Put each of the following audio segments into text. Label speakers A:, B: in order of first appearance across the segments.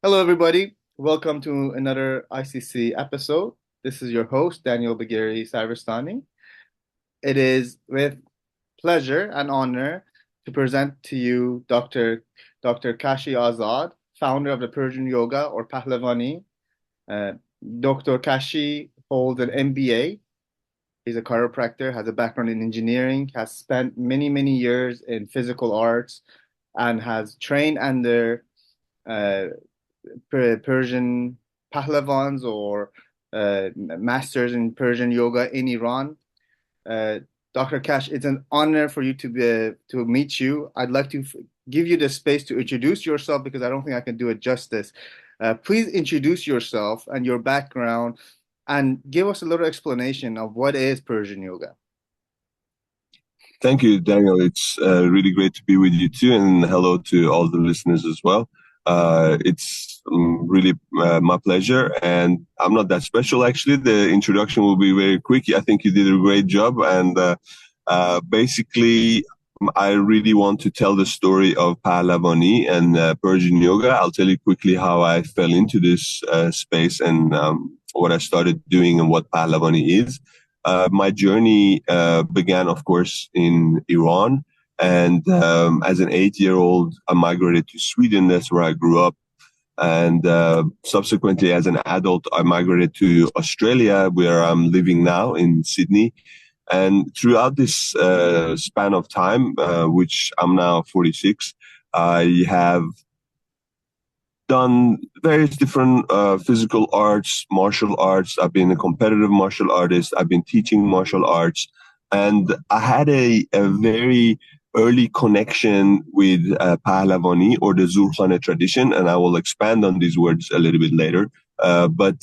A: Hello, everybody. Welcome to another ICC episode. This is your host, Daniel Bagiri Savarstani. It is with pleasure and honor to present to you Dr. Kashi Azad, founder of the Persian Yoga or Pahlavani. Uh, Dr. Kashi holds an MBA. He's a chiropractor, has a background in engineering, has spent many years in physical arts, and has trained under uh, Persian Pahlavans or masters in Persian yoga in Iran. Uh, Dr. Kash, it's an honor for you to meet you. I'd like to give you the space to introduce yourself because I don't think I can do it justice. Please introduce yourself and your background and give us a little explanation of what is Persian yoga.
B: Thank you, Daniel. It's really great to be with you too, and hello to all the listeners as well. It's really my pleasure, and I'm not that special actually. The introduction will be very quick. I think you did a great job, and basically, I really want to tell the story of Pahlavani and Persian yoga. I'll tell you quickly how I fell into this space and what I started doing and what Pahlavani is. My journey began, of course, in Iran. And as an 8-year-old, I migrated to Sweden. That's where I grew up. And subsequently, as an adult, I migrated to Australia, where I'm living now in Sydney. And throughout this span of time, which I'm now 46, I have done various different physical arts, martial arts. I've been a competitive martial artist. I've been teaching martial arts. And I had a very early connection with Pahlavani or the Zurkhane tradition. And I will expand on these words a little bit later. But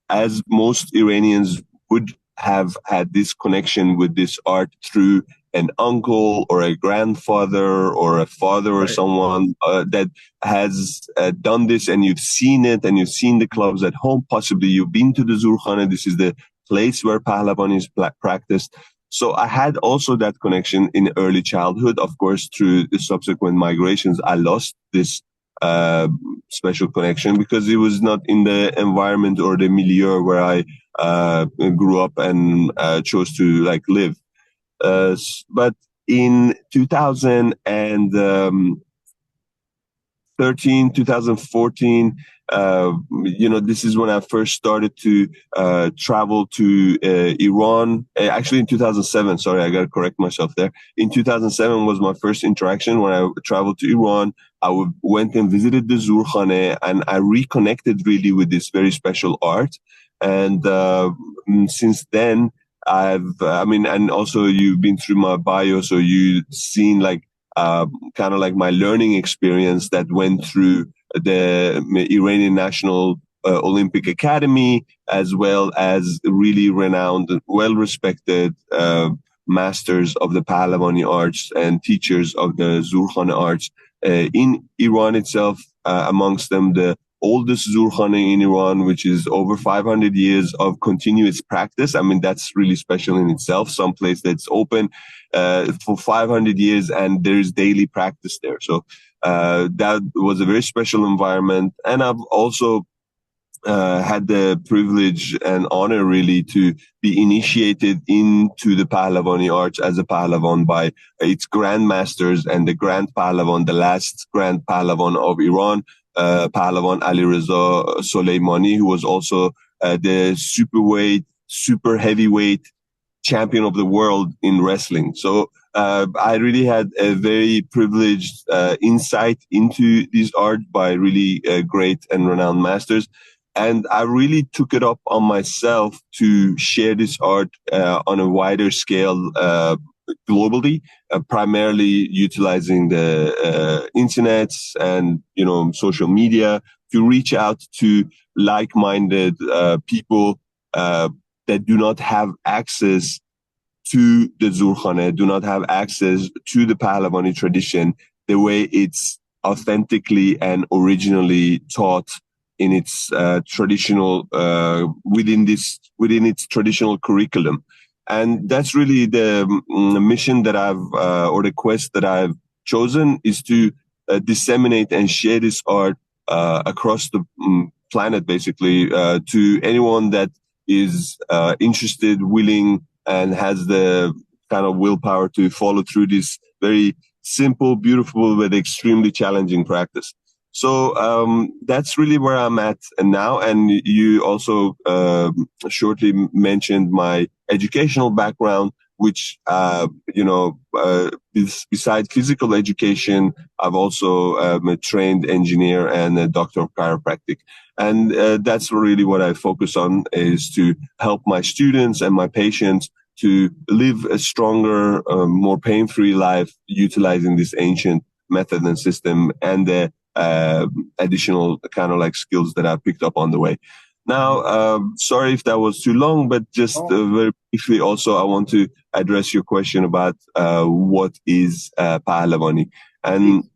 B: as most Iranians would have had this connection with this art through an uncle or a grandfather or a father or
A: Right.
B: someone that has done this, and you've seen it and you've seen the clubs at home. Possibly you've been to the Zurkhane. This is the place where Pahlavani is practiced. So I had also that connection in early childhood. Of course, through the subsequent migrations, I lost this uh, special connection because it was not in the environment or the milieu where I grew up and chose to like live. But in 2014, this is when I first started to travel to Iran. Actually, in 2007, sorry, I got to correct myself there. In 2007 was my first interaction when I traveled to Iran. Went and visited the Zurkhane, and I reconnected really with this very special art. And since then, and also you've been through my bio, so you've seen like kind of like my learning experience that went through the Iranian National Olympic Academy, as well as really renowned, well-respected masters of the Pahlavani arts and teachers of the Zurkhane arts in Iran itself. Amongst them, the oldest Zurkhane in Iran, which is over 500 years of continuous practice. I mean, that's really special in itself. Some place that's open for 500 years and there's daily practice there. So that was a very special environment. And I've also had the privilege and honor really to be initiated into the Pahlavani arts as a Pahlavan by its grandmasters and the Grand Pahlavan, the last Grand Pahlavan of Iran, Pahlavan Ali Reza Soleimani, who was also the super heavyweight champion of the world in wrestling. So I really had a very privileged insight into this art by really great and renowned masters. And I really took it up on myself to share this art on a wider scale globally, primarily utilizing the internet and social media to reach out to like-minded people that do not have access to the Zurkhane, do not have access to the Pahlavani tradition the way it's authentically and originally taught in its traditional within its traditional curriculum. And that's really the mission that or the quest that I've chosen, is to disseminate and share this art across the planet, basically, to anyone that is interested, willing, and has the kind of willpower to follow through this very simple, beautiful, but extremely challenging practice. So that's really where I'm at now. And you also shortly mentioned my educational background, which besides physical education, I've also a trained engineer and a doctor of chiropractic. And that's really what I focus on, is to help my students and my patients to live a stronger, more pain-free life utilizing this ancient method and system and the additional kind of like skills that I picked up on the way. Now, sorry if that was too long, but just very briefly also, I want to address your question about what is Pahlavani. And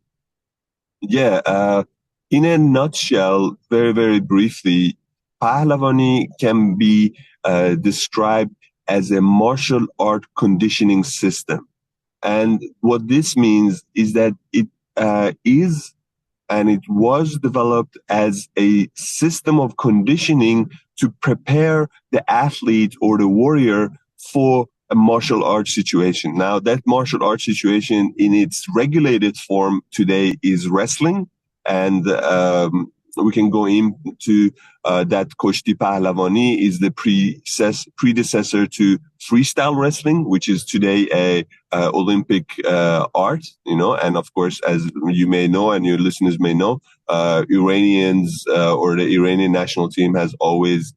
B: yeah, in a nutshell, very, very briefly, Pahlavani can be described as a martial art conditioning system. And what this means is that it is and it was developed as a system of conditioning to prepare the athlete or the warrior for a martial arts situation. Now, that martial arts situation in its regulated form today is wrestling, and we can go into that Kushti Pahlavani is the predecessor to freestyle wrestling, which is today a Olympic art, and of course, as you may know and your listeners may know, Iranians or the Iranian national team has always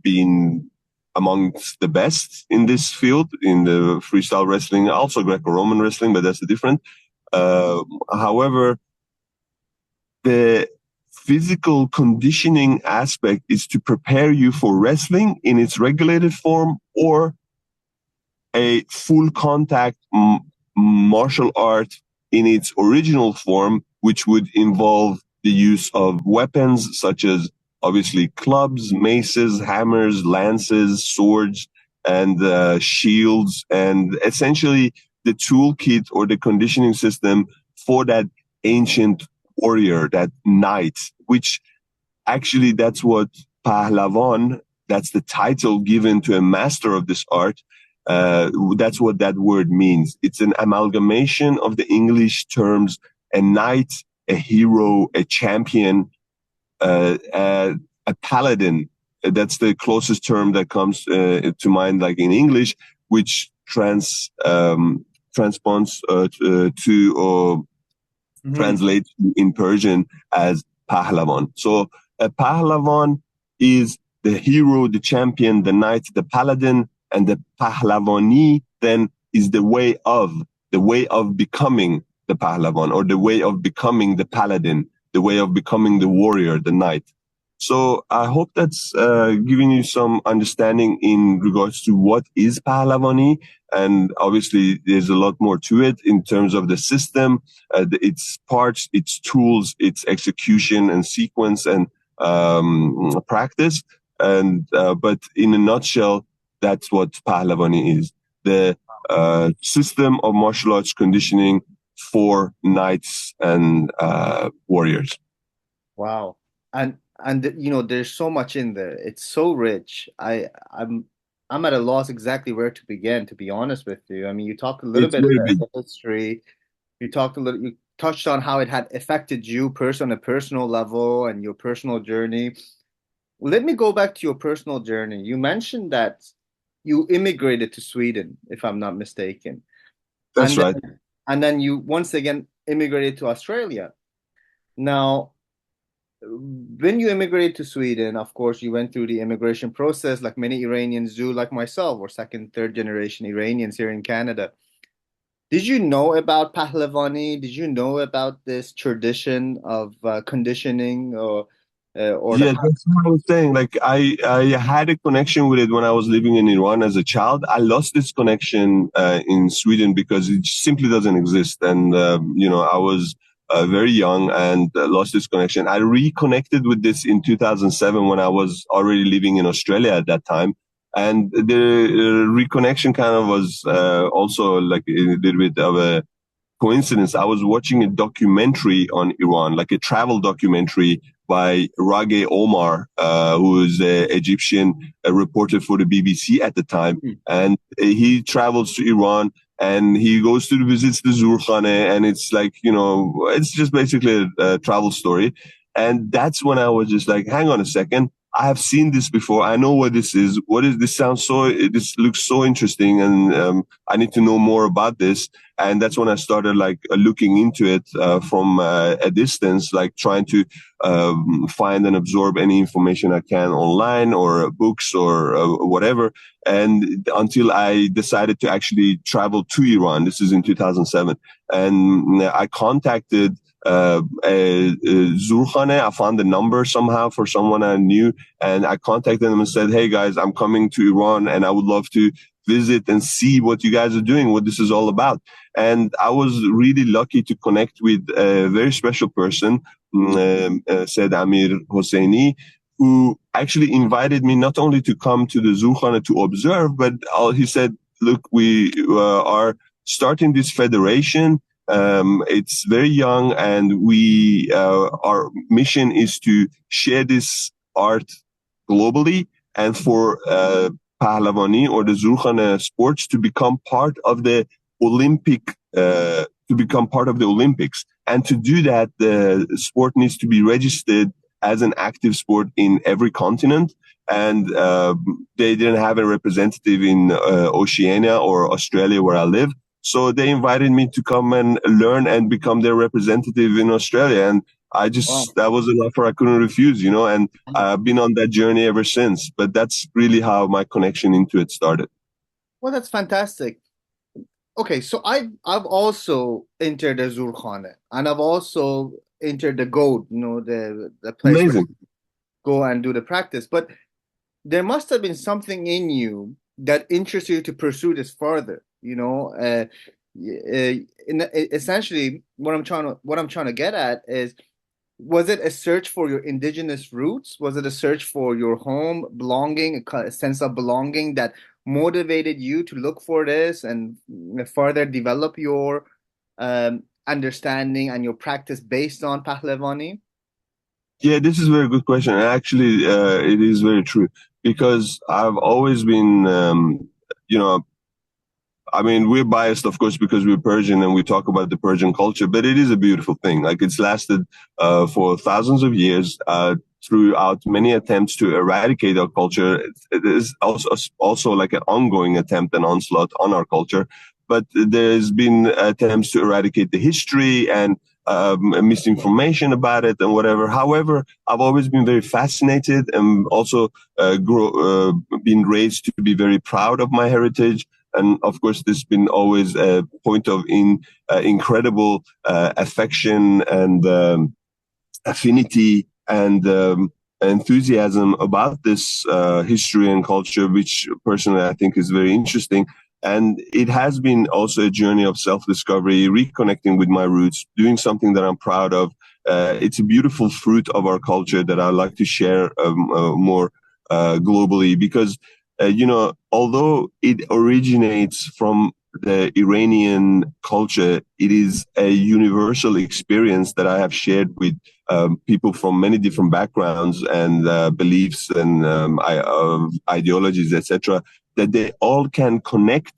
B: been amongst the best in this field, in the freestyle wrestling, also Greco-Roman wrestling, but that's different. However, the physical conditioning aspect is to prepare you for wrestling in its regulated form or a full contact martial art in its original form, which would involve the use of weapons such as obviously clubs, maces, hammers, lances, swords, and shields, and essentially the toolkit or the conditioning system for that ancient warrior, that knight, which actually that's what Pahlavan, that's the title given to a master of this art. That's what that word means. It's an amalgamation of the English terms a knight, a hero, a champion, a paladin. That's the closest term that comes to mind, like in English, which transpons to translates in Persian as Pahlavan. So a Pahlavan is the hero, the champion, the knight, the paladin, and the Pahlavani then is the way of becoming the Pahlavan, or the way of becoming the paladin, the way of becoming the warrior, the knight. So I hope that's giving you some understanding in regards to what is Pahlavani. And obviously, there's a lot more to it in terms of the system, its parts, its tools, its execution and sequence and practice. And but in a nutshell, that's what Pahlavani is: the system of martial arts conditioning for knights and warriors.
A: Wow. And there's so much in there. It's so rich. I'm at a loss exactly where to begin, to be honest with you. I mean, you talked a little
B: It's
A: bit
B: very
A: about
B: big.
A: the history. You touched on how it had affected you on a personal level and your personal journey. Let me go back to your personal journey. You mentioned that you immigrated to Sweden, if I'm not mistaken.
B: That's
A: And
B: right.
A: then you once again immigrated to Australia. Now, when you immigrated to Sweden, of course, you went through the immigration process like many Iranians do, like myself, or second, third generation Iranians here in Canada. Did you know about Pahlavani? Did you know about this tradition of conditioning or
B: Yeah,
A: the
B: that's what I was saying. Like I had a connection with it when I was living in Iran as a child. I lost this connection in Sweden because it simply doesn't exist. And I was very young and lost this connection. I reconnected with this in 2007 when I was already living in Australia at that time. And the reconnection kind of was also like a little bit of a coincidence, I was watching a documentary on Iran, like a travel documentary by Rage Omar, who is an Egyptian reporter for the BBC at the time. And he travels to Iran and he goes to visits the Zurkhane, and it's like, it's just basically a travel story. And that's when I was just like, hang on a second. I have seen this before. I know what this is. What is this? This looks so interesting, and I need to know more about this. And that's when I started like looking into it from a distance, like trying to find and absorb any information I can online or books or whatever. And until I decided to actually travel to Iran. This is in 2007, and I contacted Zurkhane. I found the number somehow for someone I knew, and I contacted them and said, "Hey guys, I'm coming to Iran, and I would love to visit and see what you guys are doing, what this is all about." And I was really lucky to connect with a very special person, said Amir Hosseini, who actually invited me not only to come to the Zurkhane to observe, but he said, "Look, we are starting this federation. It's very young, and our mission is to share this art globally, and for Pahlavani or the Zurkhane sports to become part of the Olympics. And to do that, the sport needs to be registered as an active sport in every continent." And they didn't have a representative in Oceania or Australia, where I live. So they invited me to come and learn and become their representative in Australia. And that was an offer I couldn't refuse, and I've been on that journey ever since. But that's really how my connection into it started.
A: Well, that's fantastic. Okay, so I've also entered the Zurkhane, and I've also entered the goat, the place where
B: Amazing.
A: you go and do the practice. But there must have been something in you that interests you to pursue this further. Essentially, what I'm trying to get at is, was it a search for your indigenous roots? Was it a search for your home belonging, a sense of belonging that motivated you to look for this and further develop your understanding and your practice based on Pahlavani?
B: Yeah, this is a very good question. And actually, it is very true, because I've always been, I mean, we're biased, of course, because we're Persian and we talk about the Persian culture, but it is a beautiful thing. Like, it's lasted for thousands of years, throughout many attempts to eradicate our culture. It is also like an ongoing attempt and onslaught on our culture. But there's been attempts to eradicate the history and misinformation about it and whatever. However, I've always been very fascinated and also been raised to be very proud of my heritage. And of course, there's been always a point of incredible affection and affinity and enthusiasm about this history and culture, which personally I think is very interesting. And it has been also a journey of self-discovery, reconnecting with my roots, doing something that I'm proud of. It's a beautiful fruit of our culture that I like to share more globally, because although it originates from the Iranian culture, it is a universal experience that I have shared with people from many different backgrounds and beliefs and ideologies, etc., that they all can connect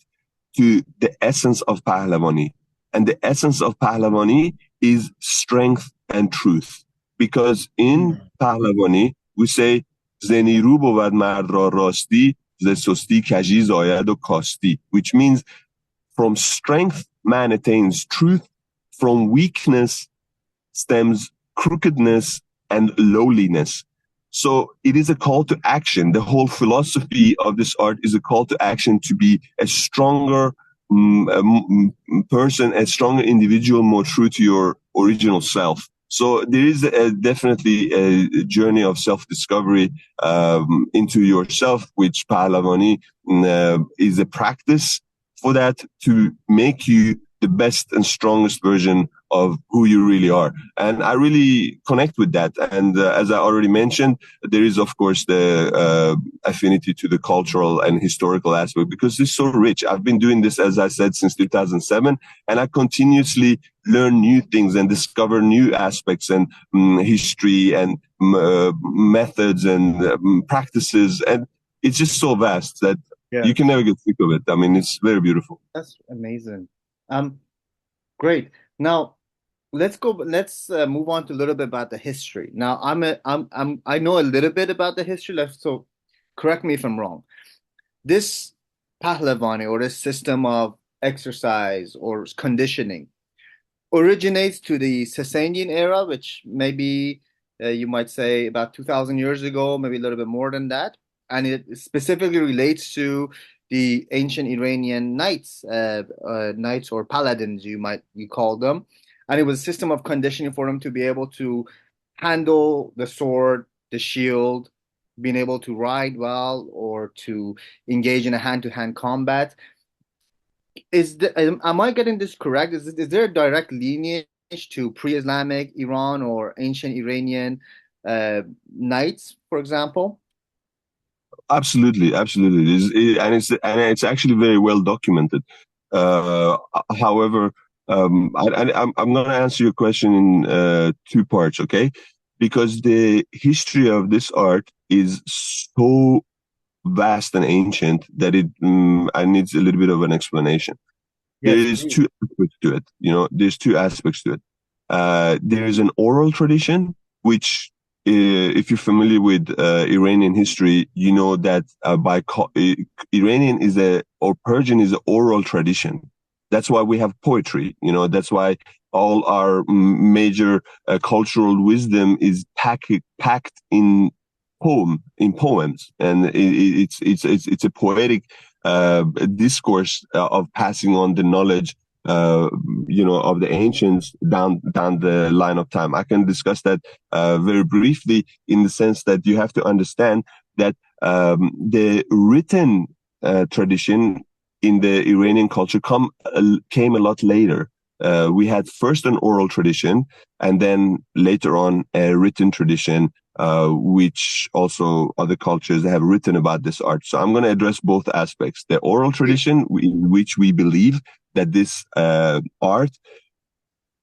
B: to the essence of Pahlavani. And the essence of Pahlavani is strength and truth. Because in Pahlavani, we say, Zeniru bod mard ra rasti, ze susti kaji zayad o kasti, which means from strength, man attains truth. From weakness stems crookedness and lowliness. So it is a call to action. The whole philosophy of this art is a call to action to be a stronger person, a stronger individual, more true to your original self. So there is definitely a journey of self-discovery into yourself, which Pahlavani is a practice for that, to make you the best and strongest version of who you really are. And I really connect with that. And as I already mentioned, there is, of course, the affinity to the cultural and historical aspect because it's so rich. I've been doing this, as I said, since 2007, and I continuously learn new things and discover new aspects and history and methods and practices. And it's just so vast that
A: Yeah,
B: you can never get sick of it. I mean, it's very beautiful.
A: that's amazing. Um, Great. Now let's move on to a little bit about the history. Now I know a little bit about the history. So correct me if I'm wrong. This Pahlavani or this system of exercise or conditioning originates to the Sasanian era, which maybe you might say about 2,000 years ago, maybe a little bit more than that. And it specifically relates to the ancient Iranian knights or paladins, you call them. And it was a system of conditioning for them to be able to handle the sword, the shield, being able to ride well, or to engage in a hand-to-hand combat. Am I getting this correct? Is there a direct lineage to pre-Islamic Iran or ancient Iranian knights, for example?
B: Absolutely, absolutely. And it's actually very well documented. Uh, However, I'm going to answer your question in two parts, okay? Because the history of this art is so vast and ancient that I needs a little bit of an explanation. There
A: Yes,
B: is
A: please.
B: two aspects to it. You know, there's two aspects to it. There is an oral tradition, which, if you're familiar with Iranian history, you know that Iranian is or Persian is an oral tradition. That's why we have poetry. You know, that's why all our major cultural wisdom is packed in poems, and it's a poetic discourse of passing on the knowledge, of the ancients down the line of time. I can discuss that very briefly in the sense that you have to understand that the written tradition in the Iranian culture came a lot later. We had first an oral tradition, and then later on a written tradition, which also other cultures have written about this art. So I'm going to address both aspects. The oral tradition, in which we believe that this art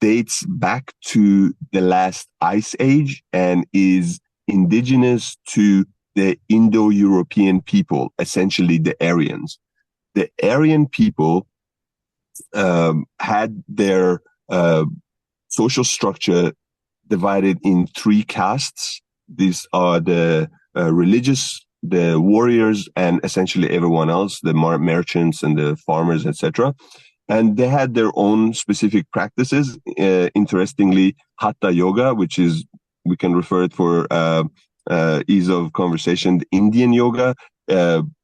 B: dates back to the last ice age and is indigenous to the Indo-European people, essentially the Aryans. The Aryan people had their social structure divided in three castes. These are the religious, the warriors, and essentially everyone else, the merchants and the farmers, etc. And they had their own specific practices. Interestingly, Hatha Yoga, which is, we can refer it for ease of conversation, the Indian yoga,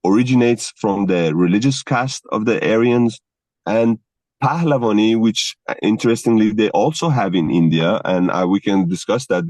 B: originates from the religious caste of the Aryans. And Pahlavani, which interestingly they also have in India, and we can discuss that,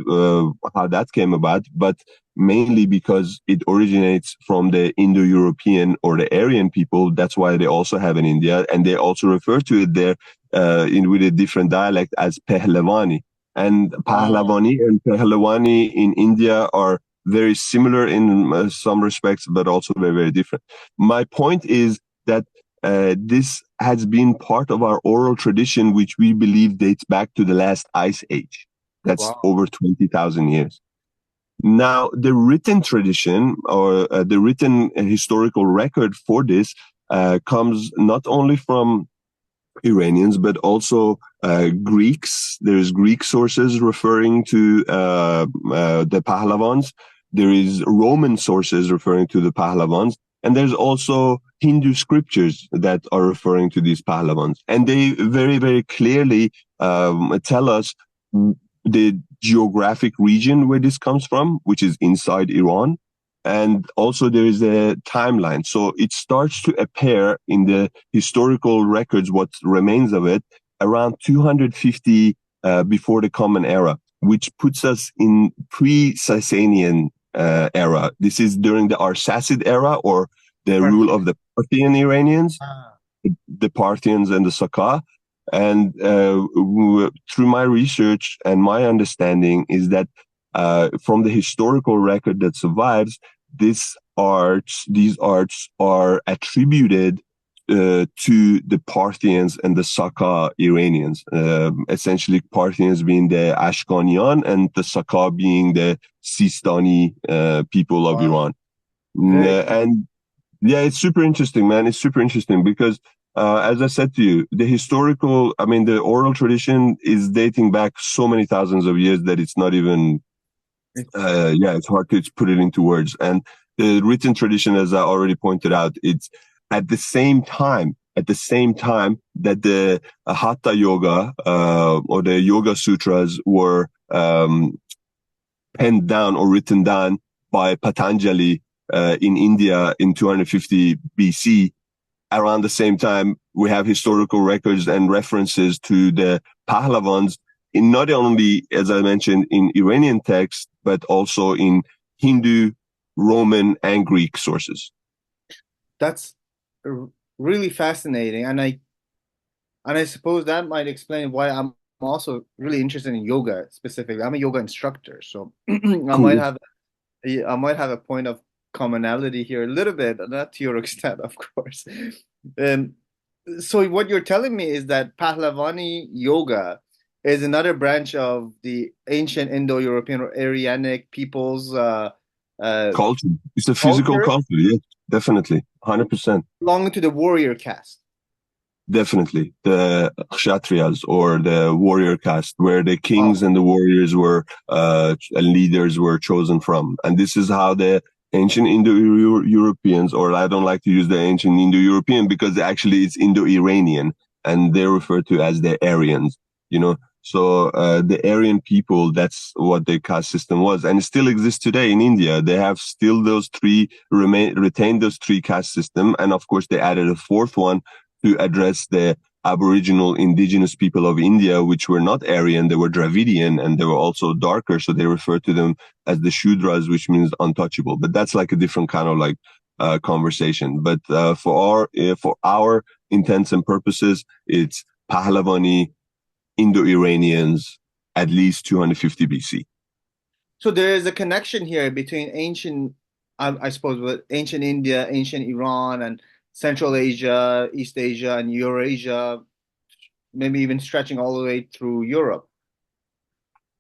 B: how that came about, but mainly because it originates from the Indo-European or the Aryan people. That's why they also have in India, and they also refer to it there with a different dialect as Pahlavani. And
A: Oh,
B: Pahlavani and Pahlavani in India are very similar in some respects, but also very, very different. My point is that this has been part of our oral tradition, which we believe dates back to the last ice age. That's
A: wow.
B: over 20,000 years. Now, the written tradition or the written historical record for this comes not only from Iranians, but also Greeks. There's Greek sources referring to the Pahlavans. There is Roman sources referring to the Pahlavans. And there's also Hindu scriptures that are referring to these Pahlavans. And they very, very clearly tell us the geographic region where this comes from, which is inside Iran. And also there is a timeline. So it starts to appear in the historical records, what remains of it, around 250 before the Common Era, which puts us in pre-Sasanian era. This is during the Arsacid era, or the rule of the Parthian Iranians,
A: Ah,
B: the Parthians and the Saqqah. And through my research and my understanding is that from the historical record that survives, these arts are attributed to the Parthians and the Saka Iranians. Essentially, Parthians being the Ashkanian and the Saka being the Sistani people of
A: Wow.
B: Iran.
A: Very
B: And yeah, it's super interesting, man. It's super interesting because, as I said to you, the oral tradition is dating back so many thousands of years that it's not even,
A: it's
B: it's hard to put it into words. And the written tradition, as I already pointed out, it's at the same time that the Hatha Yoga, or the Yoga Sutras were, penned down or written down by Patanjali in India in 250 BC. Around the same time, we have historical records and references to the Pahlavans in not only, as I mentioned, in Iranian texts, but also in Hindu, Roman, and Greek sources.
A: that's really fascinating, and I suppose that might explain why I'm also really interested in yoga specifically. I'm a yoga instructor, so
B: Cool.
A: I might have a point of commonality here a little bit, not to your extent, of course. Um, so what you're telling me is that Pahlavani yoga is another branch of the ancient Indo-European or Aryanic peoples' uh,
B: Culture. It's a physical
A: culture
B: culture. Yeah, definitely. 100%.
A: belonging to the warrior caste.
B: Definitely. The Kshatriyas or the warrior caste, where the kings
A: Wow.
B: and the warriors were, leaders were chosen from. And this is how the ancient Indo-Europeans, or I don't like to use the ancient Indo-European because actually it's Indo-Iranian and they're referred to as the Aryans, you know. So, the Aryan people, that's what their caste system was. And it still exists today in India. They have still retained those three caste system. And of course, they added a fourth one to address the Aboriginal indigenous people of India, which were not Aryan, they were Dravidian and they were also darker. So they refer to them as the Shudras, which means untouchable. But that's like a different kind of like, conversation. But, for our intents and purposes, it's Pahlavani, Indo-Iranians, at least 250 BC.
A: So there is a connection here between I suppose, with ancient India, ancient Iran, and Central Asia, East Asia, and Eurasia, maybe even stretching all the way through Europe.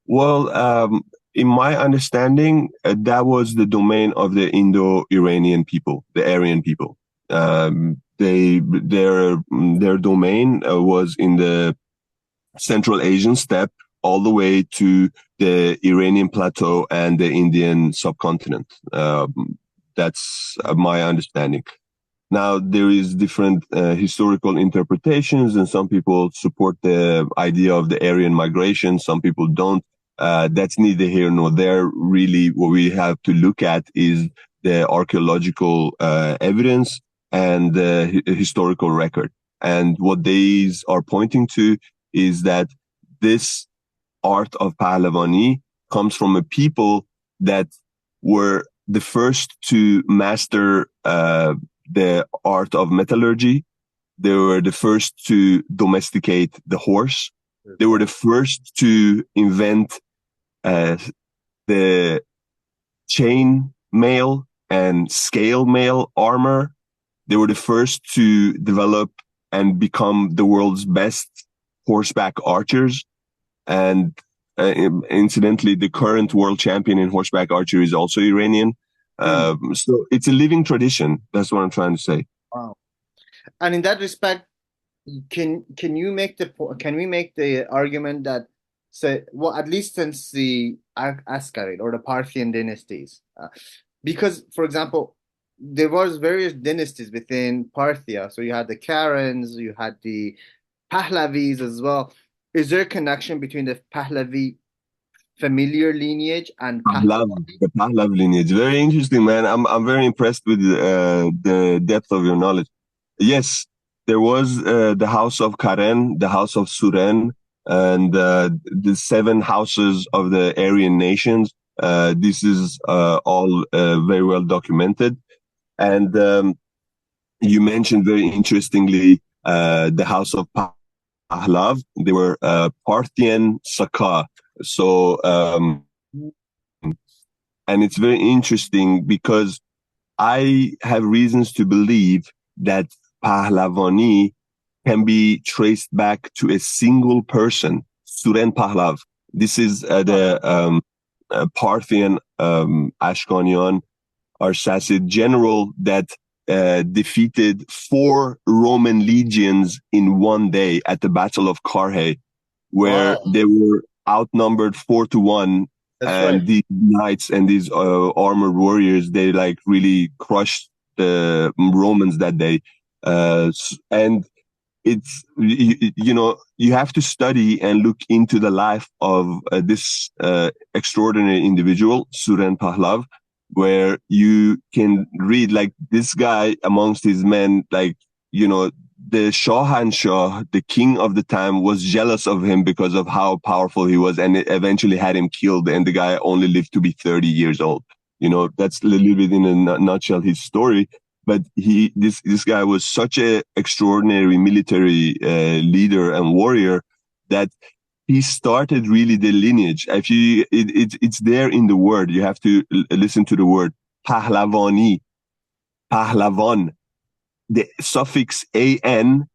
B: Well, in my understanding, that was the domain of the Indo-Iranian people, the Aryan people. Their domain was in the Central Asian steppe all the way to the Iranian plateau and the Indian subcontinent. That's my understanding. Now, there is different historical interpretations, and some people support the idea of the Aryan migration. Some people don't. That's neither here nor there. Really, what we have to look at is the archaeological evidence and the historical record. And what these are pointing to is that this art of Pahlavani comes from a people that were the first to master the art of metallurgy. They were the first to domesticate the horse. They were the first to invent the chain mail and scale mail armor. They were the first to develop and become the world's best horseback archers. And incidentally, the current world champion in horseback archery is also Iranian. So it's a living tradition. That's what I'm trying to say.
A: Wow. And in that respect, can you make can we make the argument that, say, well, at least since the Askarid or the Parthian dynasties, because, for example, there was various dynasties within Parthia. So you had the Karens, you had the Pahlavis as well. Is there a connection between the Pahlavi familiar lineage and Pahlavani?
B: The Pahlav lineage. Very interesting, man. I'm very impressed with the depth of your knowledge. Yes, there was the house of Karen, the house of Suren, and the seven houses of the Aryan nations. This is all very well documented. And you mentioned very interestingly the house of Pahlav. They were Parthian Saka. So, and it's very interesting because I have reasons to believe that Pahlavani can be traced back to a single person, Suren Pahlav. This is the Parthian Ashkanian Arsacid general that defeated 4 Roman legions in one day at the Battle of Carrhae, where
A: Wow,
B: they were outnumbered 4-1,
A: that's right.
B: and these knights and these armored warriors, they like really crushed the Romans that day. And it's, you have to study and look into the life of this extraordinary individual, Suren Pahlav, where you can read like this guy amongst his men, like, the Shahanshah, the king of the time, was jealous of him because of how powerful he was, and it eventually had him killed, and the guy only lived to be 30 years old. That's a little bit in a nutshell his story. But this guy was such a extraordinary military leader and warrior that he started really the lineage. If it's there in the word. You have to listen to the word Pahlavani, Pahlavan. The suffix an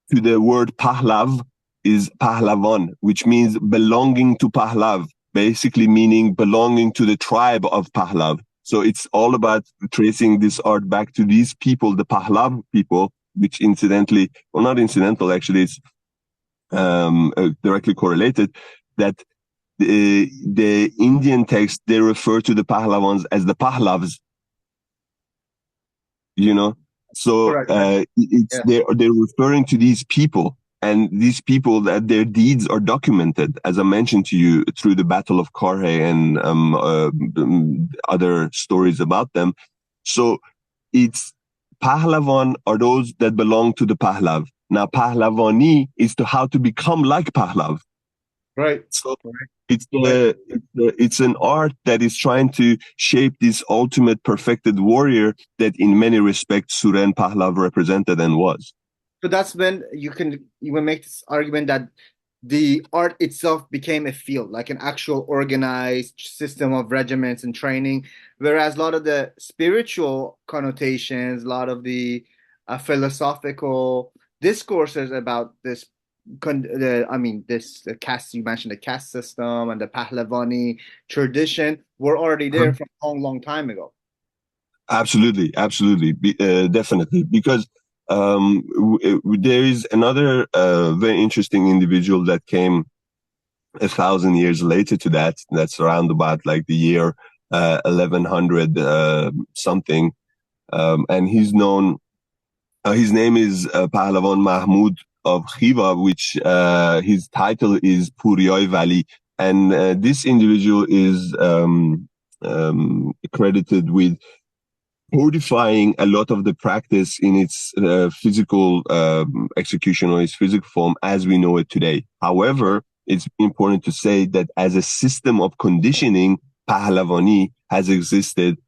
B: to the word Pahlav is Pahlavan, which means belonging to Pahlav, basically meaning belonging to the tribe of Pahlav. So it's all about tracing this art back to these people, the Pahlav people, which incidentally, well, not incidental, actually, it's directly correlated, that the Indian text, they refer to the Pahlavans as the Pahlavs, you know. So
A: Correct.
B: it's
A: Yeah.
B: they're referring to these people, and these people, that their deeds are documented, as I mentioned to you, through the Battle of Carrhae and other stories about them. So it's Pahlavan are those that belong to the Pahlav. Now Pahlavani is to how to become like Pahlav.
A: Right.
B: So
A: Right. Right.
B: it's an art that is trying to shape this ultimate perfected warrior that in many respects Suren Pahlav represented and was.
A: So that's when you can even make this argument that the art itself became a field, like an actual organized system of regiments and training, whereas a lot of the spiritual connotations, a lot of the philosophical discourses about this, the caste, you mentioned the caste system and the Pahlavani tradition were already there from a long, long time ago.
B: Absolutely, absolutely, definitely. Because there is another very interesting individual that came 1,000 years later to that. That's around about like the year 1100 something, and he's known. His name is Pahlavan Mahmud of Khiva, which his title is Puriyai Vali, and this individual is credited with codifying a lot of the practice in its physical execution or its physical form as we know it today. However, it's important to say that as a system of conditioning, Pahlavani has existed,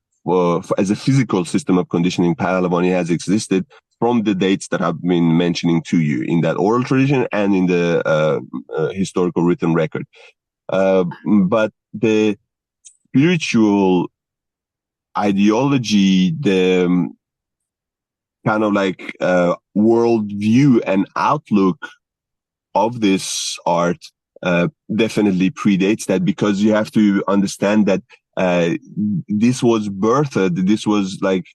B: as a physical system of conditioning, Pahlavani has existed from the dates that I've been mentioning to you in that oral tradition and in the historical written record. But the spiritual ideology, the kind of like world view and outlook of this art definitely predates that, because you have to understand that this was birthed, this was like,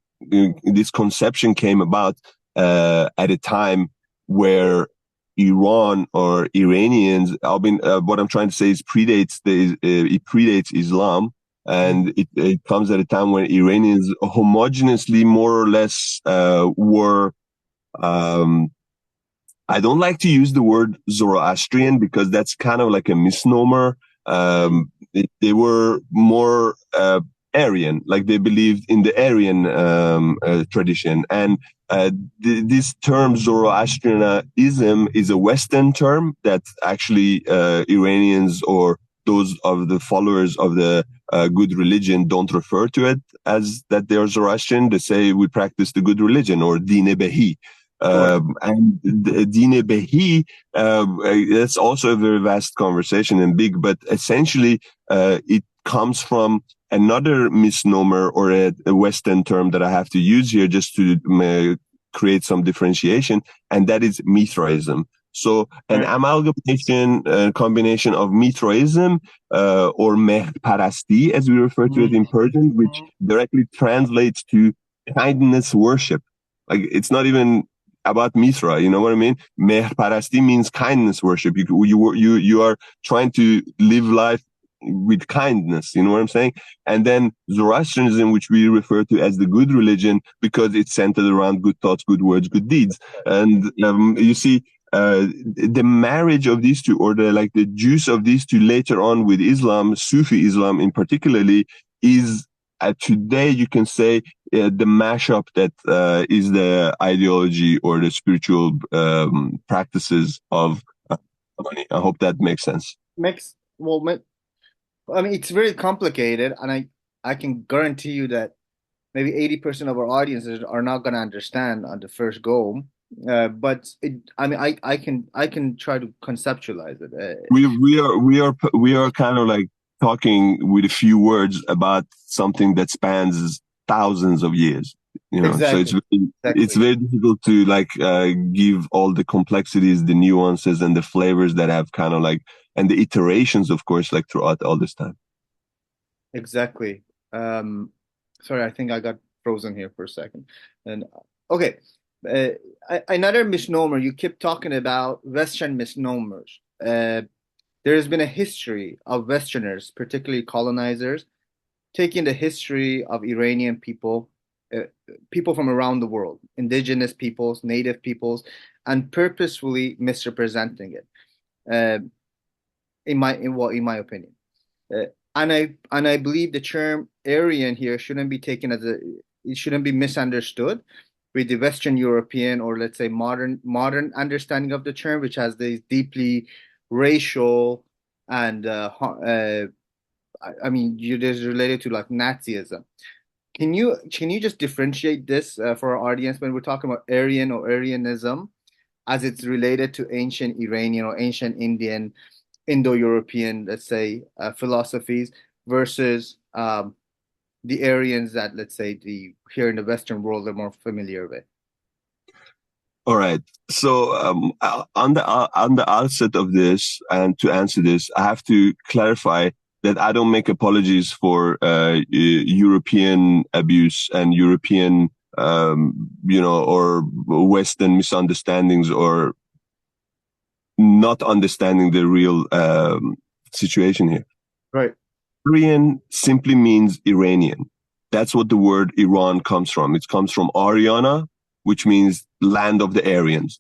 B: this conception came about at a time where Iran or Iranians, what I'm trying to say is it predates Islam, and it comes at a time when Iranians homogeneously, more or less, were, I don't like to use the word Zoroastrian because that's kind of like a misnomer. They were more Aryan, like they believed in the Aryan tradition. And this term Zoroastrianism is a Western term that actually Iranians or those of the followers of the good religion don't refer to it as that they are Zoroastrian. They say we practice the good religion, or Dine Behi.
A: Sure.
B: And Dine Behi, that's also a very vast conversation and big, but essentially, it comes from another misnomer or a Western term that I have to use here just to create some differentiation, and that is Mithraism. So an
A: Right.
B: amalgamation, combination of Mithraism or Mehparasti, as we refer to it in
A: Mhm.
B: Persian, which directly translates to kindness worship. Like it's not even about Mithra, you know what I mean? Mehparasti means kindness worship. You are trying to live life with kindness, you know what I'm saying? And then Zoroastrianism, which we refer to as the good religion, because it's centered around good thoughts, good words, good deeds. And you see, the marriage of these two, or the juice of these two later on with Islam, Sufi Islam in particularly, is today you can say the mashup that is the ideology or the spiritual practices of money. I hope that makes sense.
A: Makes well, I mean, it's very complicated, and I can guarantee you that maybe 80% of our audiences are not going to understand on the first go. But I mean, I can try to conceptualize it.
B: We are kind of like talking with a few words about something that spans thousands of years. So
A: Exactly,
B: it's
A: exactly,
B: very difficult to give all the complexities, the nuances, and the flavors that have kind of and the iterations, of course, like throughout all this time.
A: exactly. Um, Sorry, I think I got frozen here for a second. And okay, uh, another misnomer. You keep talking about Western misnomers. There has been a history of Westerners, particularly colonizers, taking the history of Iranian people, uh, people from around the world, indigenous peoples, native peoples, and purposefully misrepresenting it. Uh, in my opinion, uh, and I believe the term Aryan here shouldn't be taken as it shouldn't be misunderstood with the Western European, or let's say modern understanding of the term, which has this deeply racial and I mean, it is related to like Nazism. Can you just differentiate this for our audience when we're talking about Aryan or Aryanism as it's related to ancient Iranian or ancient Indian, Indo-European, let's say, philosophies versus the Aryans that, let's say, the here in the Western world are more familiar with?
B: All right. So on the outset of this, and to answer this, I have to clarify that I don't make apologies for European abuse and European, or Western misunderstandings or not understanding the real situation here.
A: Right.
B: Aryan simply means Iranian. That's what the word Iran comes from. It comes from Aryana, which means land of the Aryans.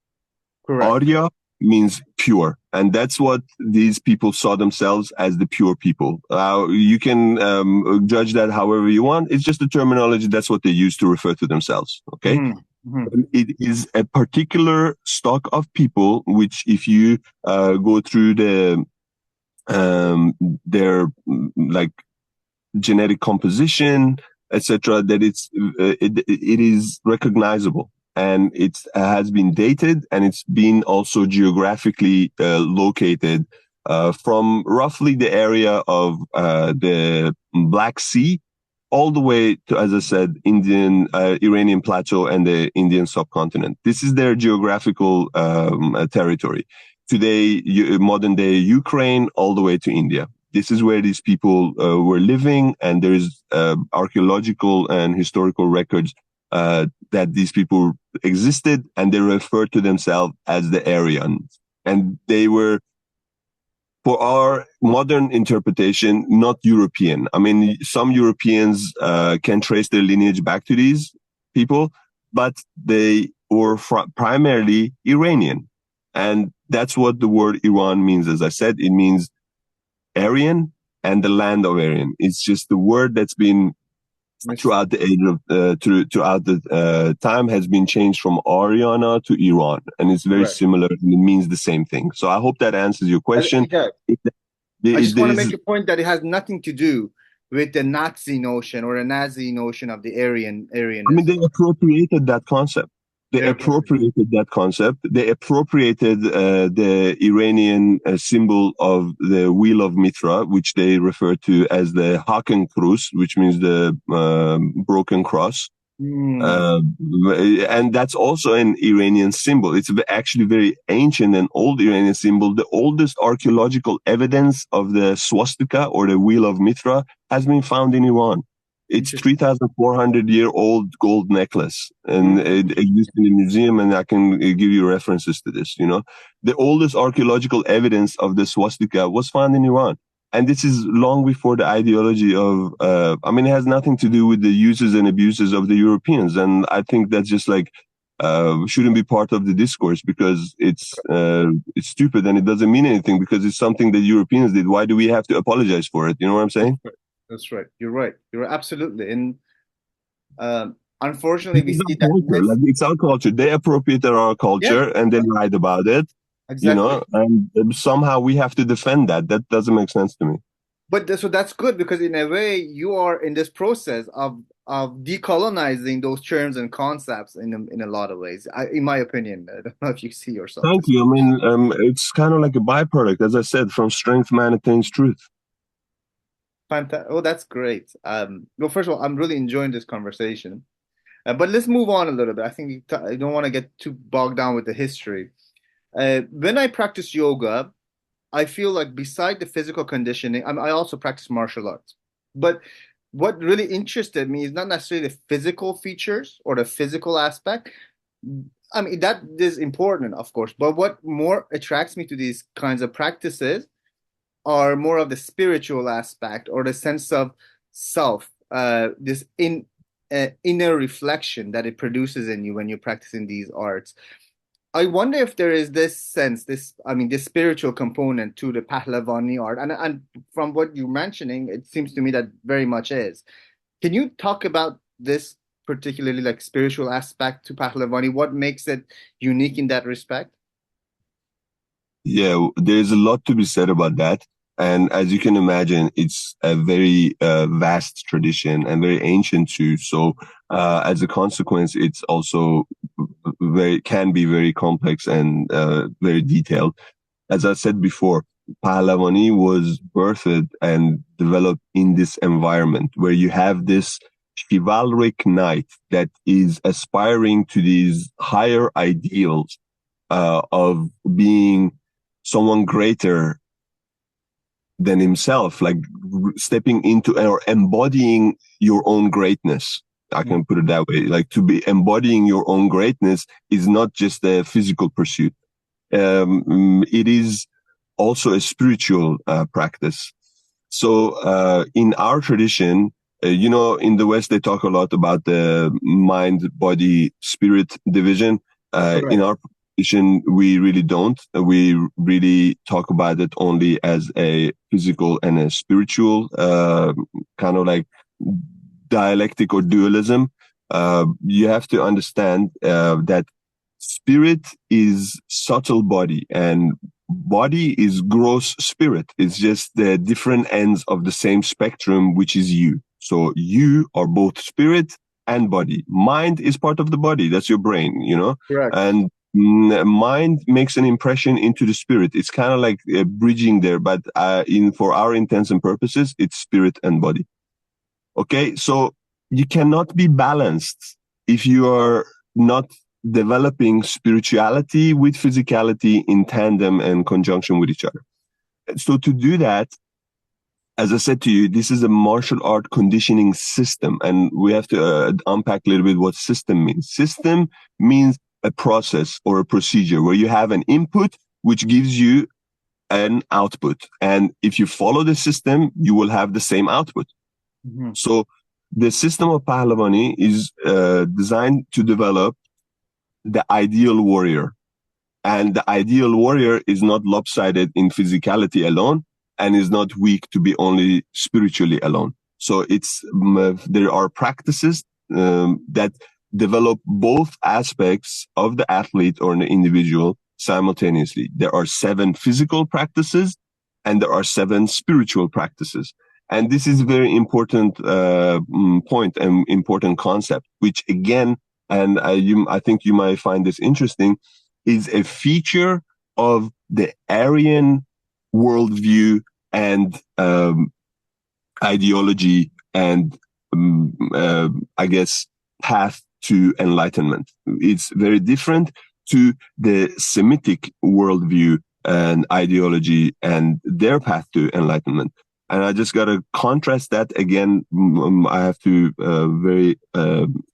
A: Correct.
B: Arya means pure. And that's what these people saw themselves as, the pure people. You can judge that however you want. It's just the terminology. That's what they use to refer to themselves. Okay.
A: Mm-hmm.
B: It is a particular stock of people, which if you go through their like genetic composition, etc., that it is recognizable, and it has been dated, and it's been also geographically located from roughly the area of the Black Sea all the way to, as I said, Iranian plateau and the Indian subcontinent. This is their geographical territory. Today, modern day Ukraine, all the way to India. This is where these people were living, and there is archaeological and historical records that these people existed, and they refer to themselves as the Aryans. And they were, for our modern interpretation, not European. I mean, some Europeans can trace their lineage back to these people, but they were primarily Iranian. And that's what the word Iran means. As I said, it means Aryan and the land of Aryan. It's just the word that's been
A: Miss,
B: throughout the age of throughout the time has been changed from Ariana to Iran, and it's very
A: correct.
B: similar, and it means the same thing. So I hope that answers your question.
A: Yeah. I just
B: There
A: want to
B: is,
A: make a point that it has nothing to do with the Nazi notion or the Nazi notion of the
B: I mean, they
A: Aryanism.
B: appropriated that concept. They
A: They appropriate.
B: appropriated that concept. They appropriated the Iranian symbol of the wheel of Mithra, which they refer to as the Hakenkreuz, which means the broken cross.
A: Hmm.
B: Uh, and that's also an Iranian symbol. It's actually very ancient and old Iranian symbol. The oldest archaeological evidence of the swastika or the wheel of Mithra has been found in Iran. It's
A: Interesting.
B: 3,400-year-old gold necklace, and it exists in a museum. And I can give you references to this. The oldest archaeological evidence of the swastika was found in Iran. And this is long before the ideology of, it has nothing to do with the uses and abuses of the Europeans. And I think that's just like, shouldn't be part of the discourse because it's stupid and it doesn't mean anything because it's something that Europeans did. Why do we have to apologize for it? You know what I'm saying?
A: That's right. You're right. You're absolutely. And unfortunately,
B: This
A: we
B: is
A: see
B: our
A: that
B: culture. Like it's our culture. They appropriated our
A: yeah,
B: culture and they lied about it,
A: exactly.
B: and somehow we have to defend that. That doesn't make sense to me.
A: But so that's good because in a way you are in this process of decolonizing those terms and concepts in a lot of ways. In my opinion, I don't know if you see yourself
B: Thank
A: this.
B: you. It's kind of like a byproduct, as I said, from strength man attains truth.
A: Fantastic. Oh, that's great. Well, first of all, I'm really enjoying this conversation. But let's move on a little bit. I think I don't want to get too bogged down with the history. When I practice yoga, I feel like beside the physical conditioning, I also practice martial arts. But what really interested me is not necessarily the physical features or the physical aspect. I mean, that is important, of course. But what more attracts me to these kinds of practices are more of the spiritual aspect or the sense of self, this inner reflection that it produces in you when you're practicing these arts. I wonder if there is this sense, this spiritual component to the Pahlavani art, and from what you're mentioning, it seems to me that very much is. Can you talk about this particularly like spiritual aspect to Pahlavani? What makes it unique in that respect?
B: Yeah, there's a lot to be said about that. And as you can imagine, it's a very vast tradition and very ancient too. So, as a consequence, it's also can be very complex and very detailed. As I said before, Pahlavani was birthed and developed in this environment where you have this chivalric knight that is aspiring to these higher ideals of being someone greater than himself, like stepping into or embodying your own greatness. I can put it that way. Like to be embodying your own greatness is not just a physical pursuit. It is also a spiritual practice. So in our tradition, in the West, they talk a lot about the mind, body, spirit division. In
A: Correct.
B: our tradition, we really don't. We really talk about it only as a physical and a spiritual kind of like dialectic or dualism. You have to understand that spirit is subtle body and body is gross spirit. It's just the different ends of the same spectrum, which is you. So you are both spirit and body. Mind is part of the body. That's your brain.
A: Correct.
B: And mind makes an impression into the spirit. It's kind of like bridging there, but for our intents and purposes, it's spirit and body. Okay. So you cannot be balanced if you are not developing spirituality with physicality in tandem and conjunction with each other. So to do that, as I said to you, this is a martial art conditioning system, and we have to unpack a little bit what system means. System means a process or a procedure where you have an input which gives you an output. And if you follow the system, you will have the same output.
A: Mm-hmm.
B: So the system of Pahlavani is designed to develop the ideal warrior. And the ideal warrior is not lopsided in physicality alone and is not weak to be only spiritually alone. So there are practices that develop both aspects of the athlete or the individual simultaneously. There are 7 physical practices and there are 7 spiritual practices. And this is a very important point and important concept, which again and I think you might find this interesting, is a feature of the Aryan worldview and ideology and I guess path to enlightenment. It's very different to the Semitic worldview and ideology and their path to enlightenment. And I just got to contrast that again. I have to very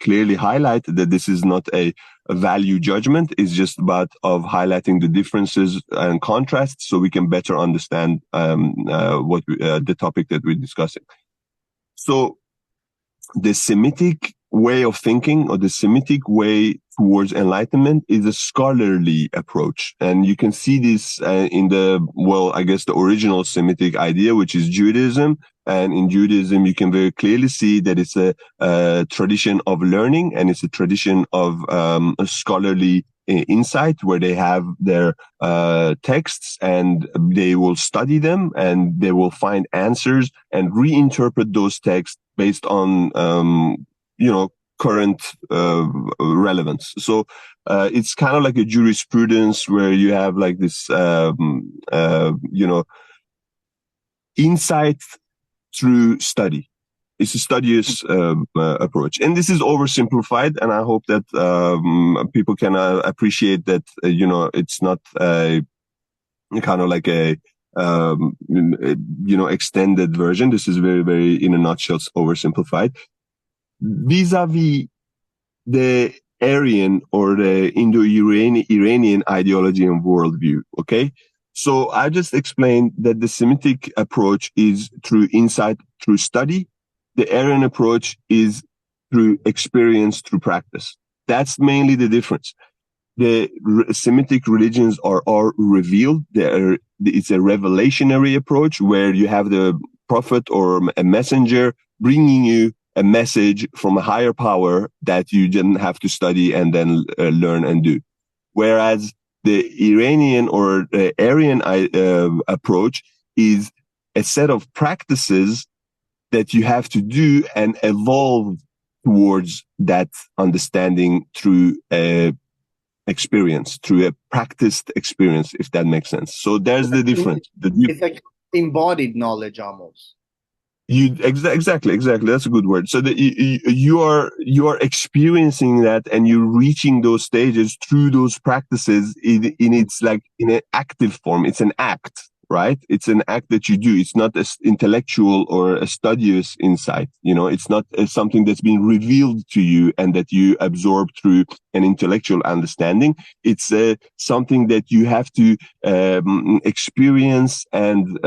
B: clearly highlight that this is not a value judgment. It's just about of highlighting the differences and contrasts so we can better understand the topic that we're discussing. So the Semitic way of thinking, or the Semitic way towards enlightenment, is a scholarly approach. And you can see this in the original Semitic idea, which is Judaism. And in Judaism, you can very clearly see that it's a tradition of learning, and it's a tradition of a scholarly insight, where they have their texts and they will study them and they will find answers and reinterpret those texts based on current relevance. So it's kind of like a jurisprudence where you have like this insight through study. It's a studious approach, and this is oversimplified. And I hope that people can appreciate that. It's not a kind of like a extended version. This is very, very, in a nutshell, oversimplified. Vis-a-vis the Aryan or the Indo-Iranian ideology and worldview. Okay. So I just explained that the Semitic approach is through insight, through study. The Aryan approach is through experience, through practice. That's mainly the difference. The Semitic religions are revealed. It's a revelationary approach where you have the prophet or a messenger bringing you a message from a higher power that you didn't have to study and then learn and do. Whereas the Iranian or the Aryan approach is a set of practices that you have to do and evolve towards that understanding through a experience, through a practiced experience, if that makes sense. So there's the difference.
A: It's like embodied knowledge almost.
B: Exactly. That's a good word. So that you are experiencing that, and you're reaching those stages through those practices in its like in an active form. It's an act, right? It's an act that you do. It's not an intellectual or a studious insight. It's not something that's been revealed to you and that you absorb through an intellectual understanding. It's something that you have to experience and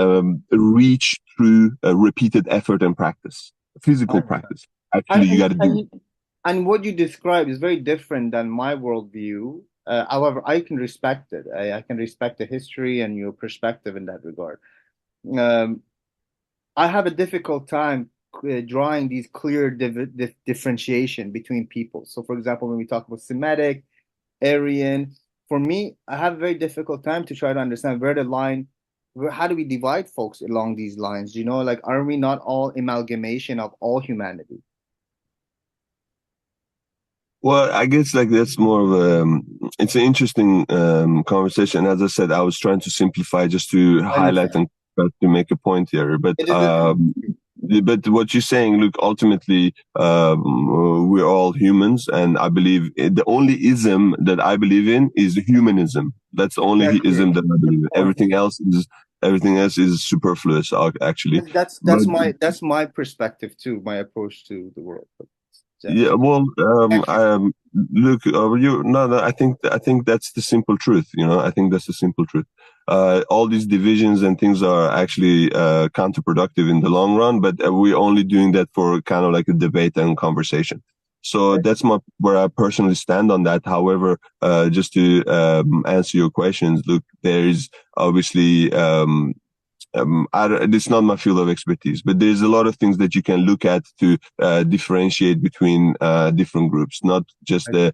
B: reach through repeated effort and practice, physical practice. Actually, you got to do.
A: And what you describe is very different than my worldview. However, I can respect it. I can respect the history and your perspective in that regard. I have a difficult time drawing these clear differentiation between people. So, for example, when we talk about Semitic, Aryan, for me, I have a very difficult time to try to understand where the line. How do we divide folks along these lines? Are we not all amalgamation of all humanity?
B: Well, I guess that's more of it's an interesting conversation. As I said, I was trying to simplify just to highlight and to make a point here. But what you're saying, look, ultimately, we're all humans, and I believe the only ism that I believe in is humanism. That's the only ism that I believe in. Everything else is superfluous, actually.
A: That's my perspective too, my approach to the world.
B: Yeah, well, look, I think that's the simple truth. I think that's the simple truth. All these divisions and things are actually counterproductive in the long run, but we're only doing that for kind of like a debate and conversation. So that's where I personally stand on that. However, just to answer your questions, look, there is obviously it's not my field of expertise, but there's a lot of things that you can look at to differentiate between different groups, not just a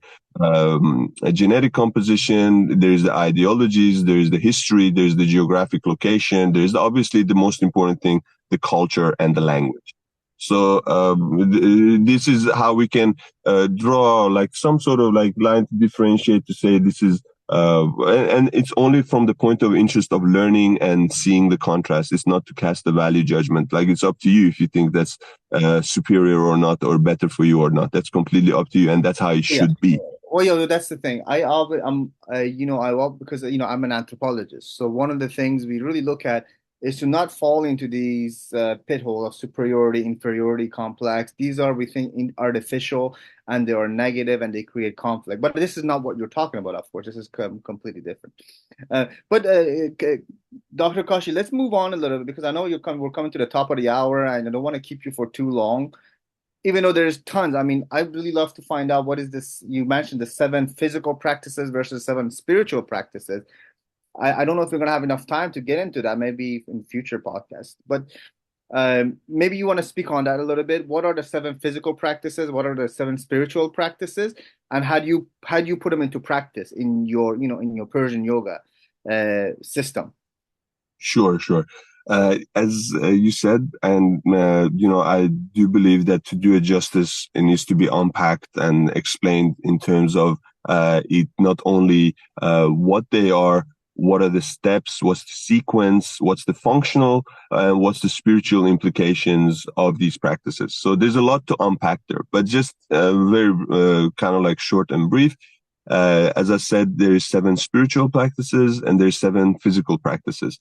B: genetic composition. There's the ideologies, there's the history, there's the geographic location, there's obviously the most important thing, the culture and the language. So this is how we can draw like some sort of like line to differentiate to say this is and it's only from the point of interest of learning and seeing the contrast. It's not to cast a value judgment. Like it's up to you if you think that's superior or not, or better for you or not. That's completely up to you, and that's how it
A: Yeah.
B: should be.
A: Well, that's the thing. Because I'm an anthropologist. So one of the things we really look at is to not fall into these pit hole of superiority, inferiority complex. These are, we think, artificial, and they are negative, and they create conflict. But this is not what you're talking about, of course. This is completely different. But Dr. Kashi, let's move on a little bit because I know we're coming to the top of the hour, and I don't want to keep you for too long, even though there's tons. I mean, I'd really love to find out what is this. You mentioned the seven physical practices versus seven spiritual practices. I don't know if we're going to have enough time to get into that, maybe in future podcasts. But maybe you want to speak on that a little bit. What are the seven physical practices? What are the seven spiritual practices? And how do you put them into practice in your, in your Persian yoga system?
B: Sure, sure. As you said, and I do believe that to do it justice, it needs to be unpacked and explained in terms of it not only what they are, what are the steps, what's the sequence, what's the functional, and what's the spiritual implications of these practices. So there's a lot to unpack there, but just very kind of like short and brief. As I said, there's seven spiritual practices and there's seven physical practices.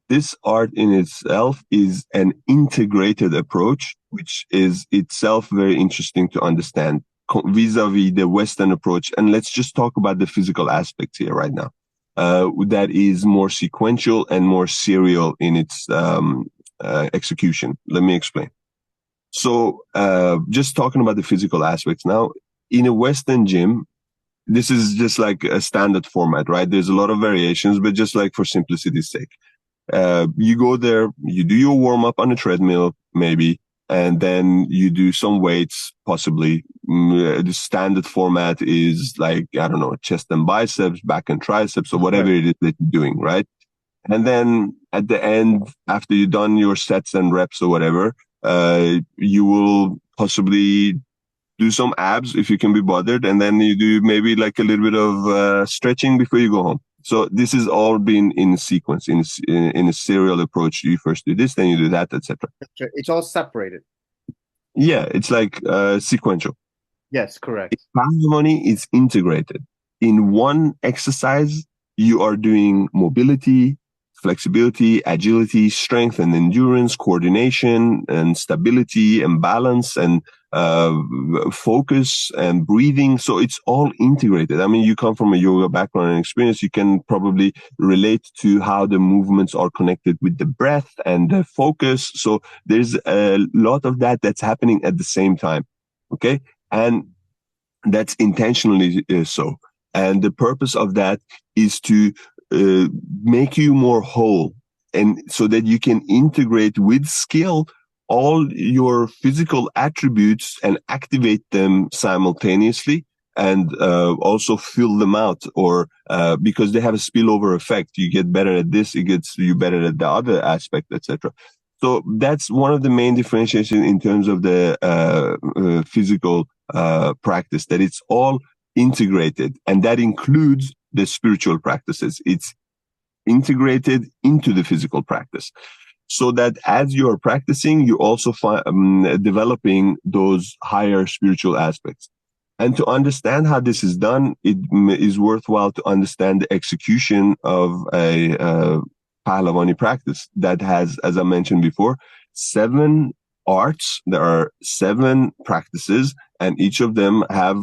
B: This art in itself is an integrated approach, which is itself very interesting to understand vis-a-vis the Western approach. And let's just talk about the physical aspects here right now. That is more sequential and more serial in its execution. Let me explain. So, just talking about the physical aspects now, in a Western gym, this is just like a standard format, right? There's a lot of variations, but just like for simplicity's sake. You go there, you do your warm up on a treadmill, maybe, and then you do some weights, possibly. The standard format is like, I don't know, chest and biceps, back and triceps, or whatever
A: Right.
B: it is that you're doing, right? And then at the end, after you've done your sets and reps or whatever, you will possibly do some abs if you can be bothered. And then you do maybe like a little bit of stretching before you go home. So this is all been in sequence, in a serial approach. You first do this, then you do that, etc.
A: It's all separated.
B: Yeah, it's like sequential.
A: Yes, correct.
B: Pahlavani is integrated. In one exercise, you are doing mobility, flexibility, agility, strength and endurance, coordination and stability and balance and uh, focus and breathing. So it's all integrated. I mean, you come from a yoga background and experience. You can probably relate to how the movements are connected with the breath and the focus. So there's a lot of that that's happening at the same time. Okay. And that's intentionally so. And the purpose of that is to uh, make you more whole, and so that you can integrate with skill all your physical attributes and activate them simultaneously, and also fill them out, or because they have a spillover effect. You get better at this, it gets you better at the other aspect, etc. So that's one of the main differentiation in terms of the physical practice, that it's all integrated, and that includes the spiritual practices. It's integrated into the physical practice, so that as you're practicing, you're also developing those higher spiritual aspects. And to understand how this is done, it is worthwhile to understand the execution of a Pahlavani practice that has, as I mentioned before, seven arts. There are seven practices, and each of them have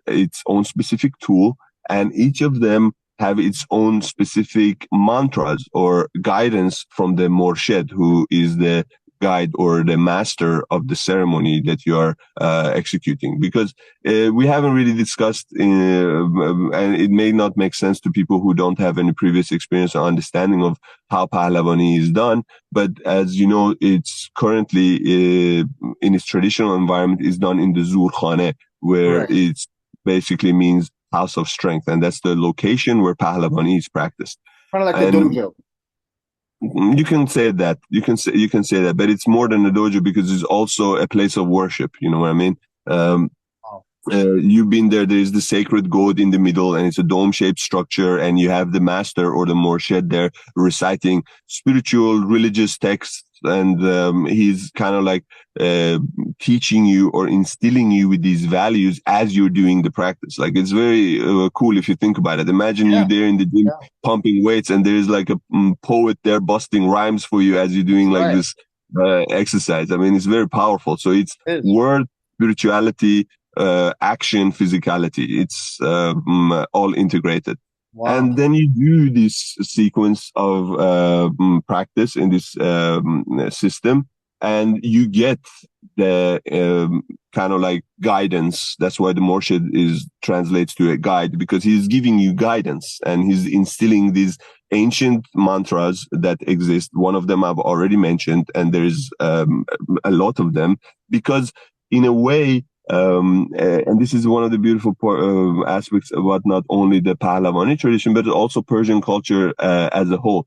B: its own specific tool, and each of them have its own specific mantras or guidance from the Morshed, who is the guide or the master of the ceremony that you are executing. Because we haven't really discussed, and it may not make sense to people who don't have any previous experience or understanding of how Pahlavani is done. But as you know, it's currently in its traditional environment is done in the Zurkhane, where
A: Correct.
B: it's basically means house of strength, and that's the location where Pahlavani is practiced.
A: Kind of like a
B: And
A: dojo.
B: You can say that. You can say that, but it's more than a dojo because it's also a place of worship. You know what I mean? Um,
A: Wow.
B: you've been there. There is the sacred goat in the middle, and it's a dome-shaped structure, and you have the master or the morshed there reciting spiritual, religious texts, and he's kind of like uh, teaching you or instilling you with these values as you're doing the practice. Like it's very cool if you think about it. Imagine you
A: Yeah,
B: there in the gym
A: yeah,
B: pumping weights, and there's like a poet there busting rhymes for you as you're doing like
A: right.
B: this exercise. I mean, it's very powerful. So it's
A: It is.
B: word, spirituality, action, physicality. It's all integrated.
A: Wow.
B: And then you do this sequence of practice in this system, and you get the kind of like guidance. That's why the Morshid is translates to a guide, because he's giving you guidance and he's instilling these ancient mantras that exist. One of them I've already mentioned, and there's a lot of them, because in a way, and this is one of the beautiful aspects about not only the Pahlavani tradition, but also Persian culture as a whole.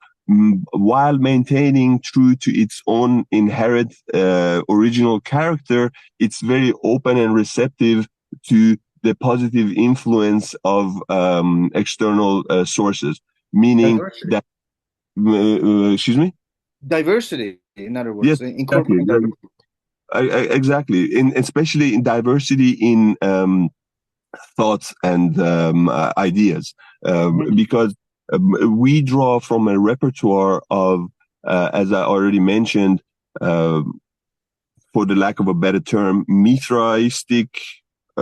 B: While maintaining true to its own inherent original character, it's very open and receptive to the positive influence of external sources, meaning
A: Diversity.
B: that, excuse me?
A: Diversity, in other
B: Yes,
A: words,
B: exactly.
A: incorporating diversity.
B: Exactly. Especially in diversity in thoughts and ideas,
A: Mhm.
B: because we draw from a repertoire of, as I already mentioned, uh, for the lack of a better term, Mithraistic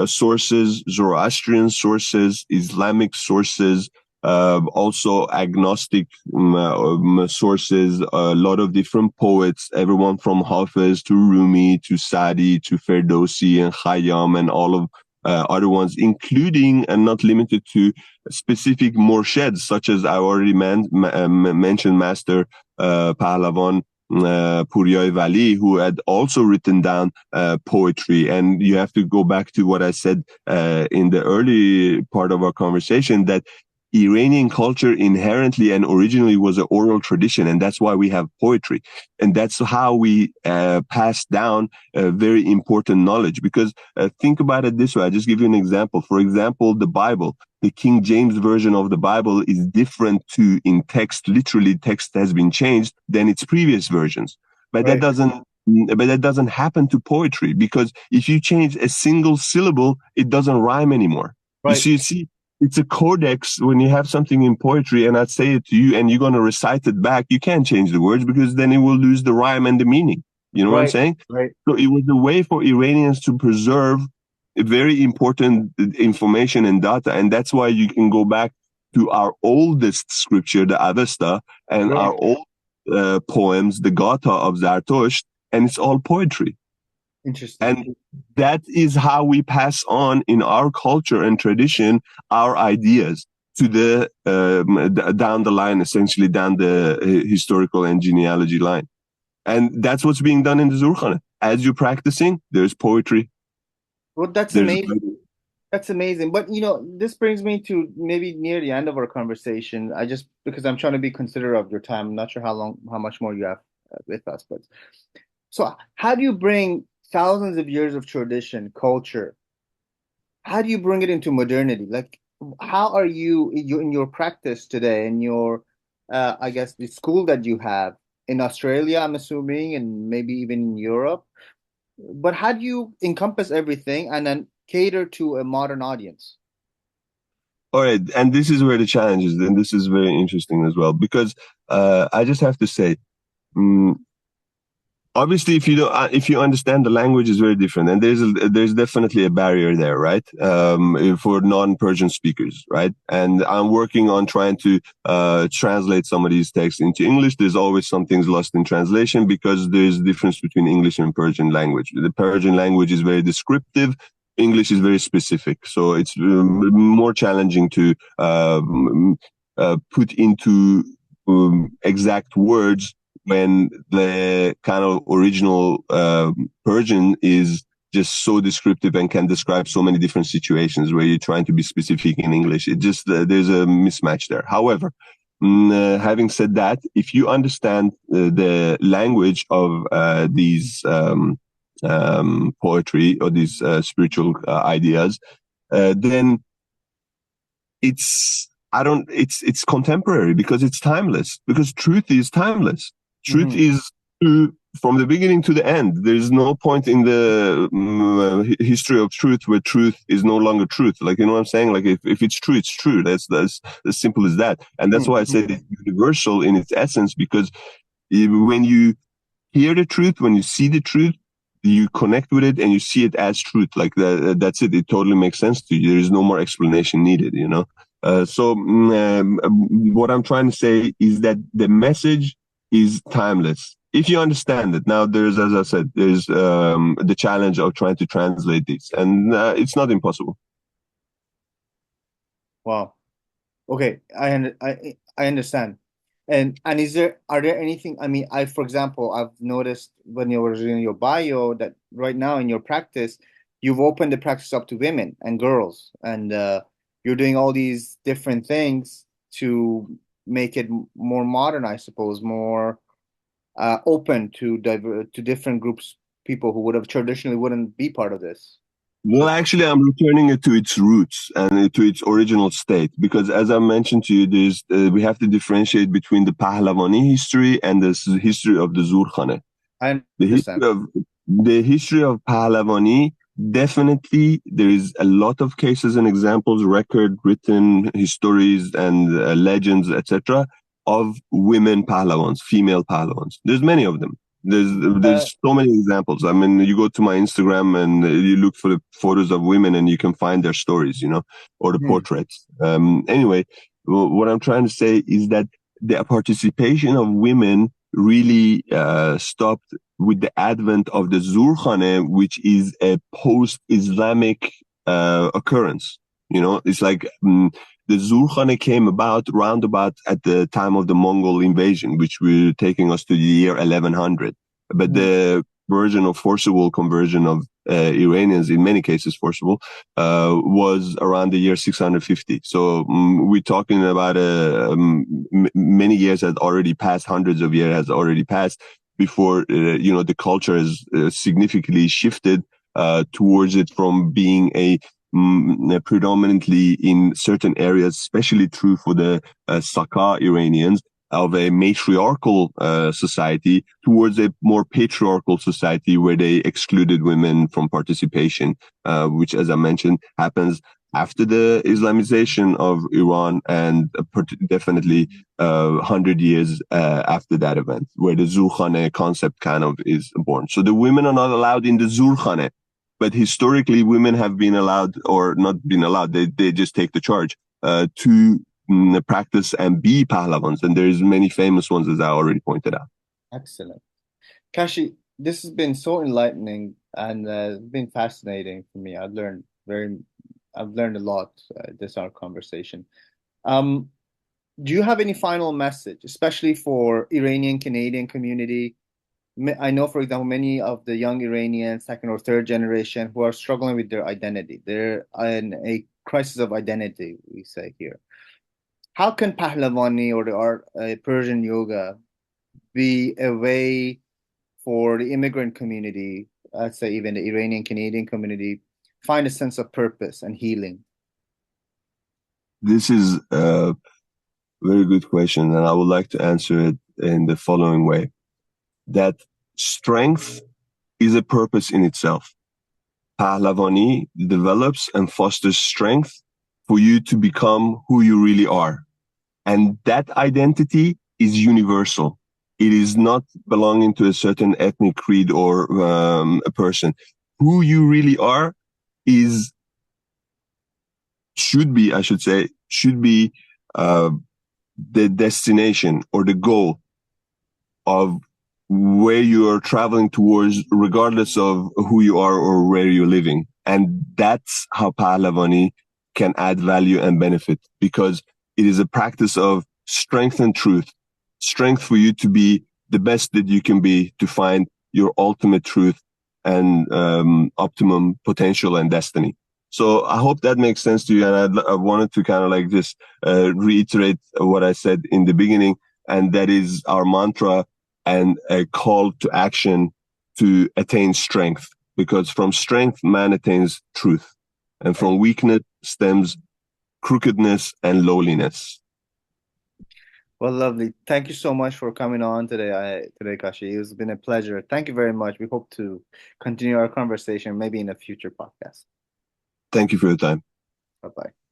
B: sources, Zoroastrian sources, Islamic sources, also agnostic sources, a lot of different poets, everyone from Hafiz to Rumi to Sadi to Ferdowsi and Khayyam and all of other ones, including and not limited to specific morsheds, such as I already mentioned, Master Pahlavan Puryai Vali, who had also written down poetry. And you have to go back to what I said in the early part of our conversation, that Iranian culture inherently and originally was an oral tradition, and that's why we have poetry. And that's how we pass down very important knowledge. Because think about it this way, I'll just give you an example. For example, the Bible, the King James version of the Bible is different to in text. Literally, text has been changed than its previous versions. But that
A: Right,
B: doesn't but that doesn't happen to poetry, because if you change a single syllable, it doesn't rhyme anymore.
A: right,
B: You see, it's a codex. When you have something in poetry and I say it to you and you're going to recite it back, you can't change the words because then it will lose the rhyme and the meaning. You know what I'm
A: right,
B: saying?
A: right.
B: So it was a way for Iranians to preserve very important information and data. And that's why you can go back to our oldest scripture, the Avesta, and
A: Right.
B: our old poems, the Gata of Zarathustra, and it's all poetry.
A: Interesting.
B: And that is how we pass on in our culture and tradition our ideas to the down the line, essentially down the historical and genealogy line. And that's what's being done in the Zurkhane. As you're practicing, there's poetry,
A: Well, that's
B: there's
A: amazing. That's amazing. But this brings me to maybe near the end of our conversation. I just because I'm trying to be considerate of your time. I'm not sure how much more you have with us, but so how do you bring thousands of years of tradition, culture? How do you bring it into modernity? Like, how are you in your practice today, in your, I guess, the school that you have in Australia, I'm assuming, and maybe even in Europe? But how do you encompass everything and then cater to a modern audience?
B: all right. And this is where the challenge is, and this is very interesting as well, because I just have to say, mm, obviously if you understand, the language is very different, and there's definitely a barrier there, right? For non-Persian speakers, right? And I'm working on trying to translate some of these texts into English. There's always some things lost in translation because there's a difference between English and Persian language. The Persian language is very descriptive. English is very specific, so it's more challenging to put into exact words when the kind of original Persian is just so descriptive and can describe so many different situations where you're trying to be specific in English. It just there's a mismatch there. However, Having said that, if you understand the language of these poetry or these spiritual ideas, then it's contemporary because it's timeless, because truth is timeless. Truth is true from the beginning to the end. There's no point in the history of truth where truth is no longer truth. Like, you know what I'm saying? Like, if it's true, it's true. That's as simple as that. And that's why I say it's universal in its essence, because when you hear the truth, when you see the truth, you connect with it and you see it as truth. Like that's it. It totally makes sense to you. There is no more explanation needed, you know? What I'm trying to say is that the message is timeless if you understand it. Now, there's, as I said, there's the challenge of trying to translate this, and it's not impossible.
A: Wow. Okay, I understand. And are there anything, I mean, for example, I've noticed when you were reading your bio that right now in your practice, you've opened the practice up to women and girls, and you're doing all these different things to make it more modern, I suppose, more open to different groups, people who would have traditionally wouldn't be part of this.
B: Well, actually, I'm returning it to its roots and to its original state, because, as I mentioned to you, we have to differentiate between the Pahlavani history and the history of the Zurkhane.
A: I understand.
B: The history of Pahlavani, definitely there is a lot of cases and examples, record written histories and legends, etc., of women Pahlavans, female Pahlavans. There's many of them. There's so many examples. I mean, you go to my Instagram and you look for the photos of women and you can find their stories, you know, or the portraits. Anyway, what I'm trying to say is that the participation of women really stopped with the advent of the Zurkhane, which is a post-Islamic occurrence. You know, it's like the Zurkhane came about roundabout at the time of the Mongol invasion, which were taking us to the year 1100. But the forcible conversion of Iranians, in many cases forcible, was around the year 650. So we're talking about many years had already passed, hundreds of years has already passed before, the culture has significantly shifted towards it from being a predominantly in certain areas, especially true for the Saka Iranians, of a matriarchal society towards a more patriarchal society where they excluded women from participation, which, as I mentioned, happens after the Islamization of Iran and definitely 100 years after that event, where the Zurkhane concept kind of is born. So the women are not allowed in the Zurkhane. But historically, women have been allowed, or not been allowed, they just take the charge to practice and be Pahlavans. And there's many famous ones, as I already pointed out.
A: Excellent. Kashi, this has been so enlightening and been fascinating for me. I've learned a lot this our conversation. Do you have any final message, especially for Iranian Canadian community? I know, for example, many of the young Iranians, second or third generation, who are struggling with their identity. They're in a crisis of identity, we say here. How can Pahlavani or the art, Persian yoga, be a way for the immigrant community, let's say even the Iranian Canadian community, find a sense of purpose and healing?
B: This is a very good question, and I would like to answer it in the following way. That strength is a purpose in itself. Pahlavani develops and fosters strength for you to become who you really are. And that identity is universal. It is not belonging to a certain ethnic creed or a person. Who you really are should be the destination or the goal of where you are traveling towards, regardless of who you are or where you're living. And that's how Pahlavani can add value and benefit, because it is a practice of strength and truth. Strength for you to be the best that you can be, to find your ultimate truth and optimum potential and destiny. So I hope that makes sense to you. And I wanted to kind of like just reiterate what I said in the beginning, and that is our mantra and a call to action to attain strength. Because from strength, man attains truth. And from weakness stems crookedness and lowliness.
A: Well, lovely. Thank you so much for coming on today, Kashi. It's been a pleasure. Thank you very much. We hope to continue our conversation maybe in a future podcast.
B: Thank you for your time.
A: Bye bye.